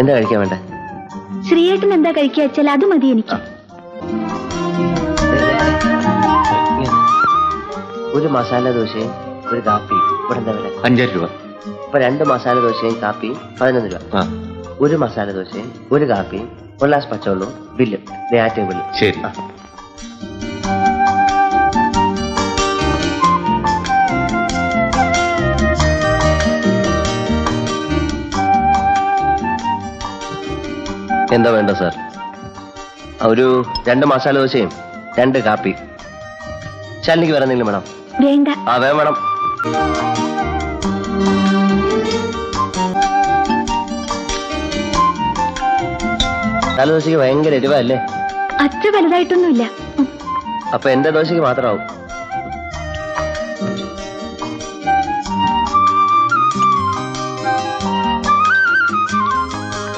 എന്താ കഴിക്കാൻ വേണ്ടേ? ശ്രീയേട്ടൻ എന്താ കഴിക്കുക വെച്ചാൽ അത് മതി എനിക്ക്. ഒരു മസാല ദോശയും ഒരു കാപ്പിയും ഇവിടെ എന്താ വില? 5 രൂപ. ഇപ്പൊ 2 മസാല ദോശയും കാപ്പിയും 11 രൂപ. ഒരു മസാല ദോശയും ഒരു കാപ്പിയും 1 ഗ്ലാസ് പച്ചവെള്ളവും ബില്ല് ആ ടേബിളിൽ. ശരി. എന്താ വേണ്ട സാർ? ഒരു 2 മസാല ദോശയും 2 കാപ്പി. ശാലിനിക്ക് വേറെ എന്തെങ്കിലും വേണം? വേണ്ട. വേണം വേണം. മസാല ദോശയ്ക്ക് ഭയങ്കര എരിവല്ലേ? അത്ര വലുതായിട്ടൊന്നുമില്ല. അപ്പൊ എന്റെ ദോശയ്ക്ക് മാത്രമാവും.